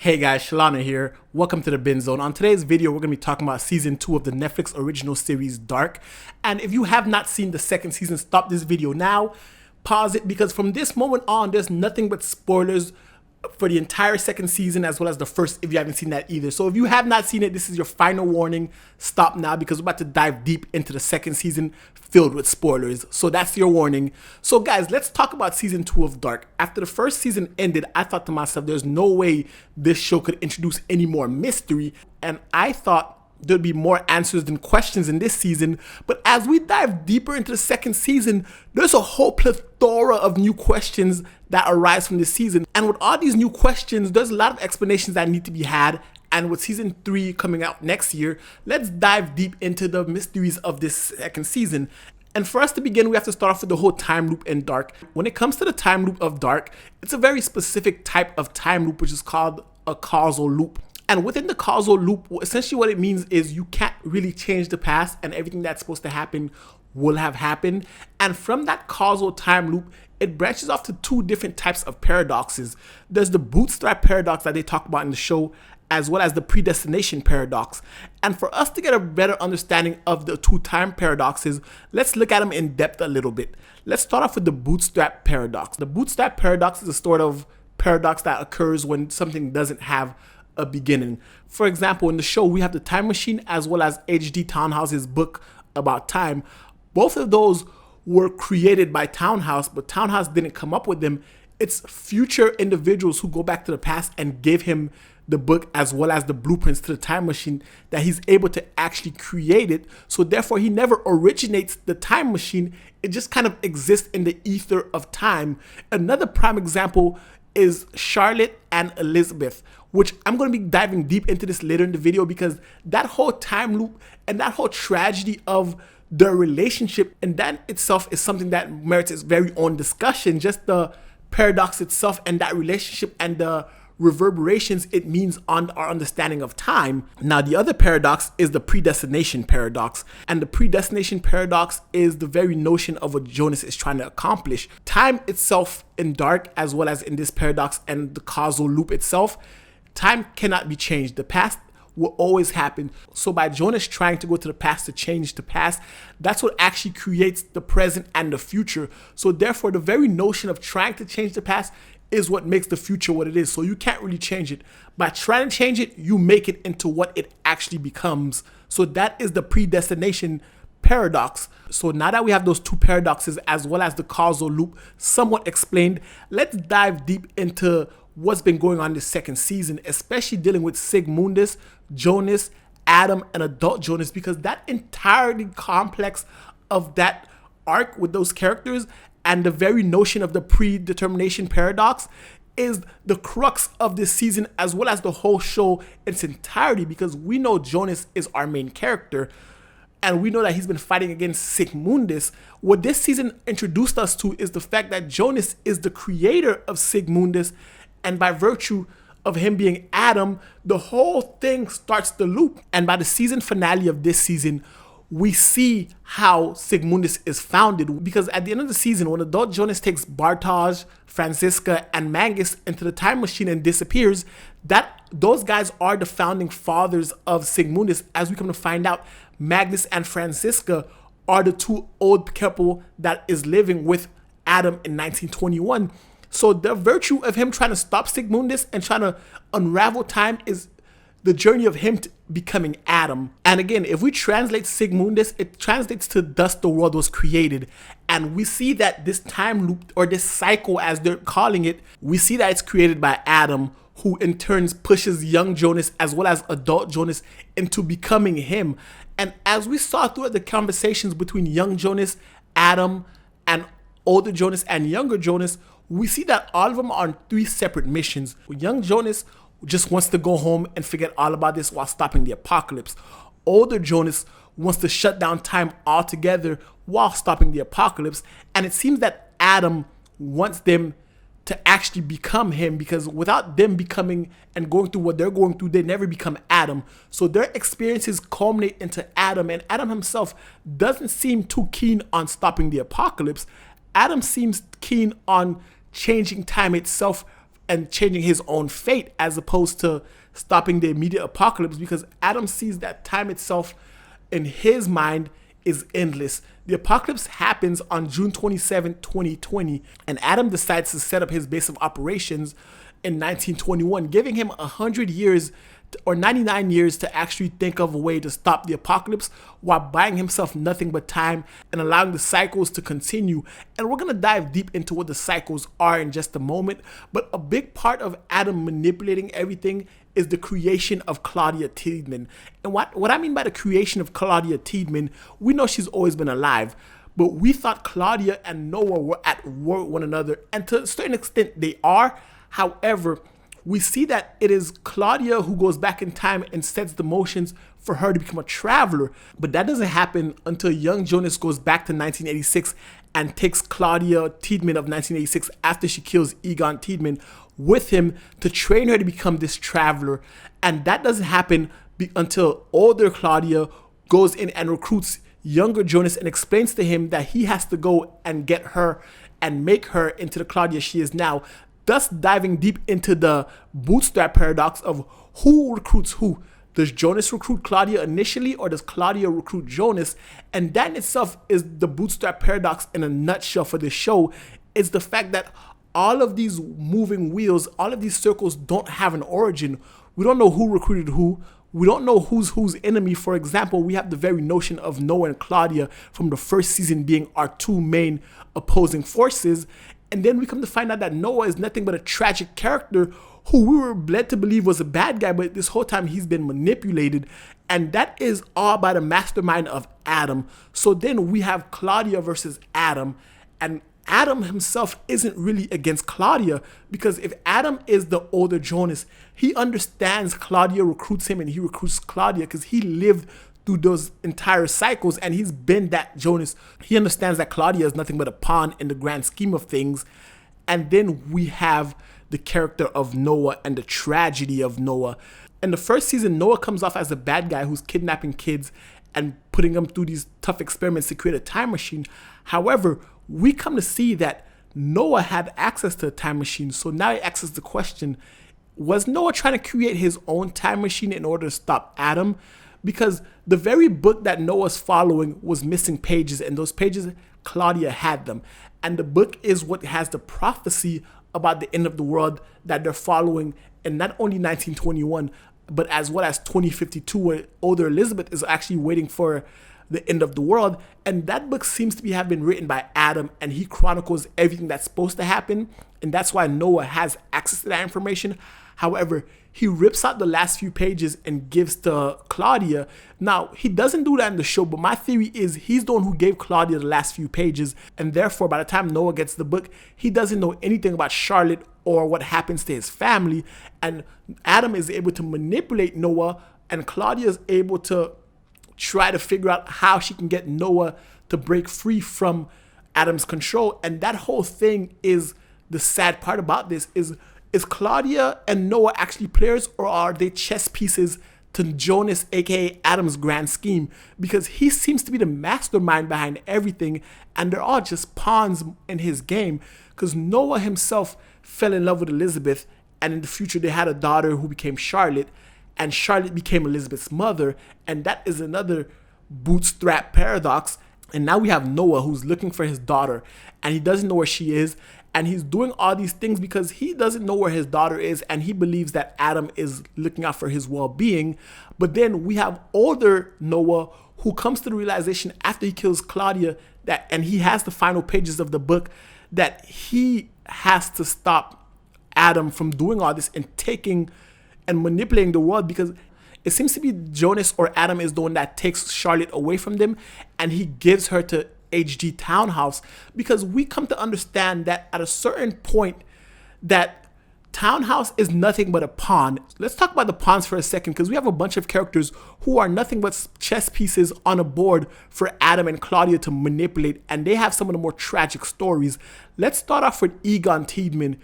Hey guys, Shalana here. Welcome to the Bin Zone. On today's video, we're going to be talking about season 2 of the Netflix original series Dark. And if you have not seen the second season, stop this video now, pause it, because from this moment on, there's nothing but spoilers for the entire second season as well as the first if you haven't seen that either. So if you have not seen it, this is your final warning. Stop now because we're about to dive deep into the second season filled with spoilers. So that's your warning. So guys, let's talk about season 2 of Dark. After the first season ended, I thought to myself, there's no way this show could introduce any more mystery. And I thought there'd be more answers than questions in this season. But as we dive deeper into the second season, there's a whole plethora of new questions that arise from this season. And with all these new questions, there's a lot of explanations that need to be had. And with season 3 coming out next year, let's dive deep into the mysteries of this second season. And for us to begin, we have to start off with the whole time loop in Dark. When it comes to the time loop of Dark, it's a very specific type of time loop, which is called a causal loop. And within the causal loop, essentially what it means is you can't really change the past, and everything that's supposed to happen will have happened. And from that causal time loop, it branches off to two different types of paradoxes. There's the bootstrap paradox that they talk about in the show, as well as the predestination paradox. And for us to get a better understanding of the two time paradoxes, let's look at them in depth a little bit. Let's start off with the bootstrap paradox. The bootstrap paradox is a sort of paradox that occurs when something doesn't have a beginning. For example, in the show, we have the Time Machine as well as H.G. Townhouse's book about time. Both of those were created by Townhouse, but Townhouse didn't come up with them. It's future individuals who go back to the past and give him the book as well as the blueprints to the time machine that he's able to actually create it. So therefore, he never originates the time machine. It just kind of exists in the ether of time. Another prime example is Charlotte and Elizabeth, which I'm going to be diving deep into this later in the video, because that whole time loop and that whole tragedy of their relationship, and that itself is something that merits its very own discussion. Just the paradox itself and that relationship and the reverberations it means on our understanding of time. Now, the other paradox is the predestination paradox. And the predestination paradox is the very notion of what Jonas is trying to accomplish. Time itself in Dark, as well as in this paradox and the causal loop itself, time cannot be changed. The past will always happen. So by Jonas trying to go to the past to change the past, that's what actually creates the present and the future. So therefore, the very notion of trying to change the past is what makes the future what it is. So you can't really change it. By trying to change it, you make it into what it actually becomes. So that is the predestination paradox. So now that we have those two paradoxes as well as the causal loop somewhat explained, let's dive deep into what's been going on this second season, especially dealing with Sigmundus, Jonas, Adam, and adult Jonas, because that entirely complex of that arc with those characters and the very notion of the predetermination paradox is the crux of this season as well as the whole show in its entirety, because we know Jonas is our main character and we know that he's been fighting against Sigmundus. What this season introduced us to is the fact that Jonas is the creator of Sigmundus, and by virtue of him being Adam, the whole thing starts the loop. And by the season finale of this season, we see how Sigmundus is founded, because at the end of the season, when adult Jonas takes Bartosz, Franziska, and Mangus into the time machine and disappears, those guys are the founding fathers of Sigmundus. As we come to find out, Magnus and Franziska are the two old couple that is living with Adam in 1921. So the virtue of him trying to stop Sigmundus and trying to unravel time is the journey of him becoming Adam. And again, if we translate Sigmundus, it translates to thus the world was created. And we see that this time loop, or this cycle as they're calling it, we see that it's created by Adam, who in turn pushes young Jonas as well as adult Jonas into becoming him. And as we saw throughout the conversations between young Jonas, Adam, and older Jonas and younger Jonas, we see that all of them are on three separate missions. Young Jonas just wants to go home and forget all about this while stopping the apocalypse. Older Jonas wants to shut down time altogether while stopping the apocalypse. And it seems that Adam wants them to actually become him, because without them becoming and going through what they're going through, they never become Adam. So their experiences culminate into Adam, and Adam himself doesn't seem too keen on stopping the apocalypse. Adam seems keen on changing time itself and changing his own fate as opposed to stopping the immediate apocalypse, because Adam sees that time itself in his mind is endless. The apocalypse happens on June 27, 2020, and Adam decides to set up his base of operations in 1921, giving him 100 years or 99 years to actually think of a way to stop the apocalypse while buying himself nothing but time and allowing the cycles to continue. And we're going to dive deep into what the cycles are in just a moment. But a big part of Adam manipulating everything is the creation of Claudia Tiedemann. And what I mean by the creation of Claudia Tiedemann, we know she's always been alive, but we thought Claudia and Noah were at war with one another, and to a certain extent they are. However, we see that it is Claudia who goes back in time and sets the motions for her to become a traveler. But that doesn't happen until young Jonas goes back to 1986 and takes Claudia Tiedemann of 1986 after she kills Egon Tiedemann with him to train her to become this traveler. And that doesn't happen until older Claudia goes in and recruits younger Jonas and explains to him that he has to go and get her and make her into the Claudia she is now, thus diving deep into the bootstrap paradox of who recruits who. Does Jonas recruit Claudia initially, or does Claudia recruit Jonas? And that in itself is the bootstrap paradox in a nutshell for this show. It's the fact that all of these moving wheels, all of these circles don't have an origin. We don't know who recruited who. We don't know who's enemy. For example, we have the very notion of Noah and Claudia from the first season being our two main opposing forces. And then we come to find out that Noah is nothing but a tragic character who we were led to believe was a bad guy, but this whole time he's been manipulated. And that is all by the mastermind of Adam. So then we have Claudia versus Adam, and Adam himself isn't really against Claudia, because if Adam is the older Jonas, he understands Claudia recruits him and he recruits Claudia because he lived through those entire cycles and he's been that Jonas. He understands that Claudia is nothing but a pawn in the grand scheme of things. And then we have the character of Noah and the tragedy of Noah. In the first season, Noah comes off as a bad guy who's kidnapping kids and putting them through these tough experiments to create a time machine. However, we come to see that Noah had access to a time machine. So now he asks the question, was Noah trying to create his own time machine in order to stop Adam? Because the very book that Noah's following was missing pages, and those pages, Claudia had them. And the book is what has the prophecy about the end of the world that they're following in not only 1921, but as well as 2052, where older Elizabeth is actually waiting for the end of the world. And that book seems to have been written by Adam, and he chronicles everything that's supposed to happen. And that's why Noah has access to that information. However, he rips out the last few pages and gives to Claudia. Now, he doesn't do that in the show, but my theory is he's the one who gave Claudia the last few pages. And therefore, by the time Noah gets the book, he doesn't know anything about Charlotte or what happens to his family. And Adam is able to manipulate Noah, and Claudia is able to try to figure out how she can get Noah to break free from Adam's control. And that whole thing is the sad part about this. Is Claudia and Noah actually players, or are they chess pieces to Jonas, aka Adam's grand scheme? Because he seems to be the mastermind behind everything, and they're all just pawns in his game. Because Noah himself fell in love with Elizabeth, and in the future they had a daughter who became Charlotte, and Charlotte became Elizabeth's mother, and that is another bootstrap paradox. And now we have Noah who's looking for his daughter, and he doesn't know where she is. And he's doing all these things because he doesn't know where his daughter is, and he believes that Adam is looking out for his well-being. But then we have older Noah who comes to the realization after he kills Claudia that, and he has the final pages of the book, that he has to stop Adam from doing all this and taking and manipulating the world, because it seems to be Jonas or Adam is the one that takes Charlotte away from them, and he gives her to HG Townhouse, because we come to understand that at a certain point that Townhouse is nothing but a pawn. Let's talk about the pawns for a second, because we have a bunch of characters who are nothing but chess pieces on a board for Adam and Claudia to manipulate, and they have some of the more tragic stories. Let's start off with Egon Tiedemann.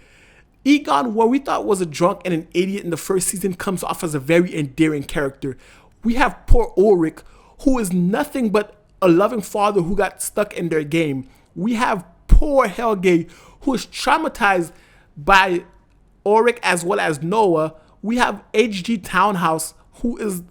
Egon, what we thought was a drunk and an idiot in the first season, comes off as a very endearing character. We have poor Ulrich, who is nothing but a loving father who got stuck in their game. We have poor Helge, who is traumatized by Ulrich as well as Noah, we have HG Townhouse, who is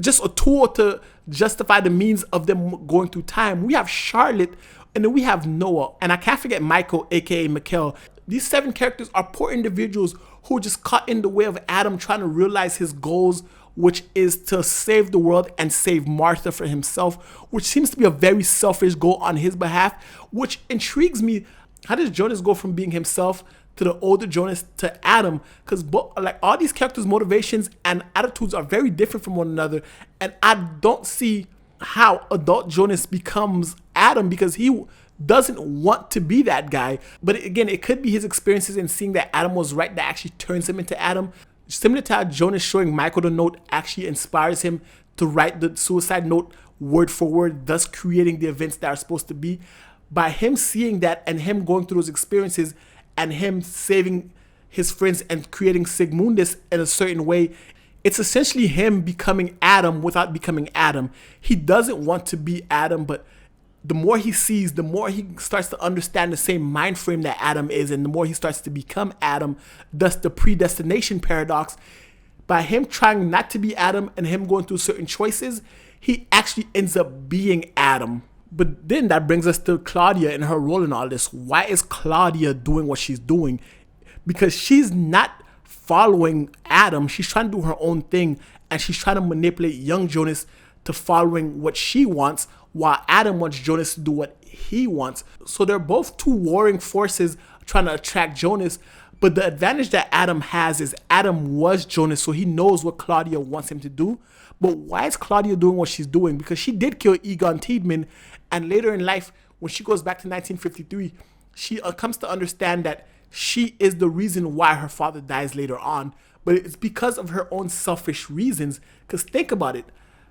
just a tool to justify the means of them going through time. We have Charlotte, and then we have Noah, and I can't forget Michael, aka Mikhail. These 7 characters are poor individuals who are just caught in the way of Adam trying to realize his goals, which is to save the world and save Martha for himself, which seems to be a very selfish goal on his behalf, which intrigues me. How does Jonas go from being himself to the older Jonas to Adam? Because like all these characters' motivations and attitudes are very different from one another, and I don't see how adult Jonas becomes Adam, because he doesn't want to be that guy. But again, it could be his experiences and seeing that Adam was right that actually turns him into Adam. Similar to how Jonas showing Michael the note actually inspires him to write the suicide note word for word, thus creating the events that are supposed to be. By him seeing that and him going through those experiences and him saving his friends and creating Sigmundus in a certain way, it's essentially him becoming Adam without becoming Adam. He doesn't want to be Adam, but the more he sees, the more he starts to understand the same mind frame that Adam is, and the more he starts to become Adam, thus the predestination paradox. By him trying not to be Adam and him going through certain choices, he actually ends up being Adam. But then that brings us to Claudia and her role in all this. Why is Claudia doing what she's doing? Because she's not following Adam. She's trying to do her own thing, and she's trying to manipulate young Jonas to following what she wants, while Adam wants Jonas to do what he wants. So they're both two warring forces trying to attract Jonas. But the advantage that Adam has is Adam was Jonas, so he knows what Claudia wants him to do. But why is Claudia doing what she's doing? Because she did kill Egon Tiedemann, and later in life, when she goes back to 1953, she comes to understand that she is the reason why her father dies later on. But it's because of her own selfish reasons. Because think about it.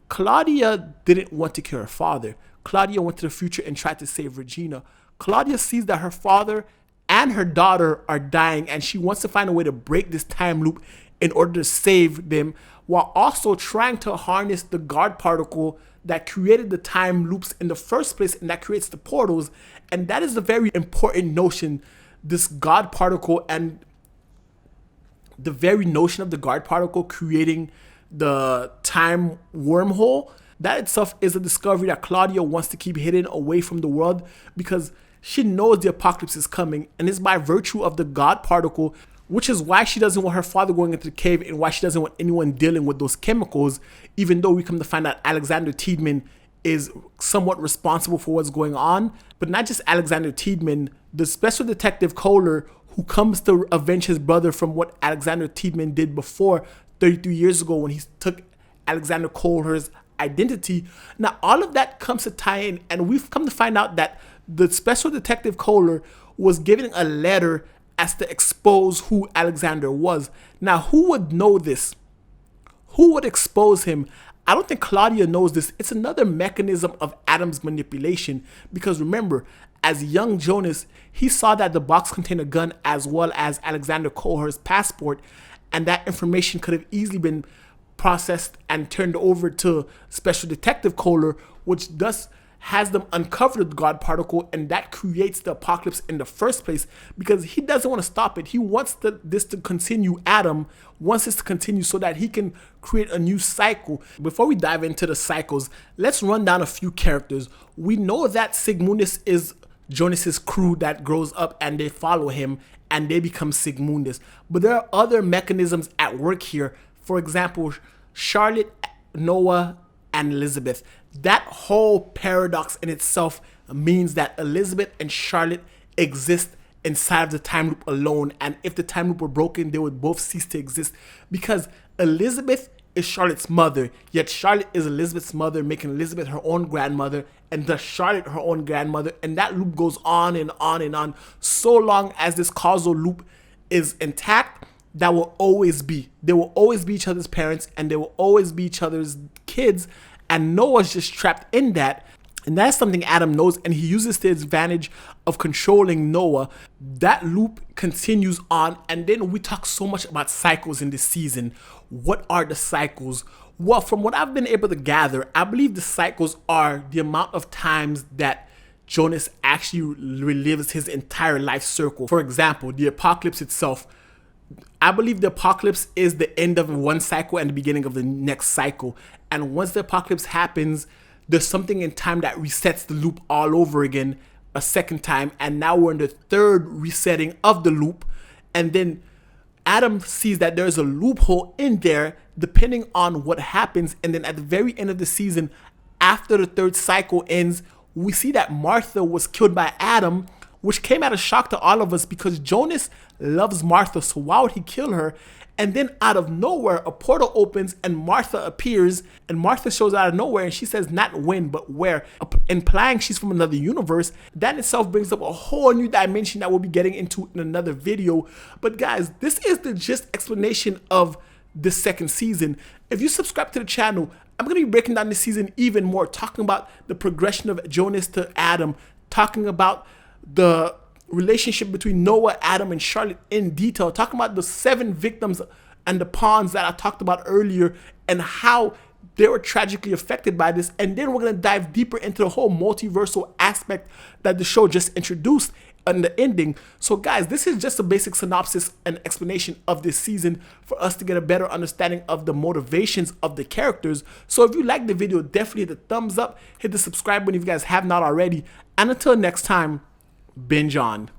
Claudia didn't want to kill her father. Claudia went to the future and tried to save Regina. Claudia sees that her father and her daughter are dying, and she wants to find a way to break this time loop in order to save them, while also trying to harness the God particle that created the time loops in the first place and that creates the portals. And that is a very important notion, this God particle, and the very notion of the God particle creating the time wormhole. That itself is a discovery that Claudia wants to keep hidden away from the world, because she knows the apocalypse is coming, and it's by virtue of the God particle, which is why she doesn't want her father going into the cave and why she doesn't want anyone dealing with those chemicals, even though we come to find out Alexander Tiedemann is somewhat responsible for what's going on. But not just Alexander Tiedemann, the special detective Kohler, who comes to avenge his brother from what Alexander Tiedemann did before 33 years ago when he took Alexander Kohler's identity. Now all of that comes to tie in, and we've come to find out that the special detective Kohler was given a letter as to expose who Alexander was. Now, who would know this? Who would expose him? I don't think Claudia knows this. It's another mechanism of Adam's manipulation, because remember, as young Jonas, he saw that the box contained a gun as well as Alexander Kohler's passport, and that information could have easily been processed and turned over to Special Detective Kohler, which thus has them uncover the God particle, and that creates the apocalypse in the first place, because he doesn't want to stop it. He wants this to continue. Adam wants this to continue so that he can create a new cycle. Before we dive into the cycles, let's run down a few characters. We know that Sigmundus is Jonas's crew that grows up and they follow him and they become Sigmundus. But there are other mechanisms at work here. For example, Charlotte, Noah, and Elizabeth. That whole paradox in itself means that Elizabeth and Charlotte exist inside of the time loop alone, and if the time loop were broken, they would both cease to exist, because Elizabeth is Charlotte's mother, yet Charlotte is Elizabeth's mother, making Elizabeth her own grandmother, and thus Charlotte her own grandmother, and that loop goes on and on and on, so long as this causal loop is intact. That will always be. They will always be each other's parents, and they will always be each other's kids, and Noah's just trapped in that. And that's something Adam knows, and he uses to his advantage of controlling Noah. That loop continues on, and then we talk so much about cycles in this season. What are the cycles? Well, from what I've been able to gather, I believe the cycles are the amount of times that Jonas actually relives his entire life circle. For example, the apocalypse itself, I believe the apocalypse is the end of one cycle and the beginning of the next cycle. And once the apocalypse happens, there's something in time that resets the loop all over again a second time. And now we're in the third resetting of the loop. And then Adam sees that there's a loophole in there depending on what happens. And then at the very end of the season, after the third cycle ends, we see that Martha was killed by Adam, which came as a shock to all of us because Jonas loves Martha, so why would he kill her? And then out of nowhere, a portal opens and Martha appears, and Martha shows out of nowhere and she says not when, but where, implying she's from another universe. That itself brings up a whole new dimension that we'll be getting into in another video. But guys, this is the gist explanation of the second season. If you subscribe to the channel, I'm going to be breaking down this season even more, talking about the progression of Jonas to Adam, talking about the relationship between Noah, Adam, and Charlotte in detail, talking about the 7 victims and the pawns that I talked about earlier and how they were tragically affected by this. And then we're going to dive deeper into the whole multiversal aspect that the show just introduced in the ending. So guys, this is just a basic synopsis and explanation of this season for us to get a better understanding of the motivations of the characters. So if you like the video, definitely hit the thumbs up, hit the subscribe button if you guys have not already. And until next time, binge on.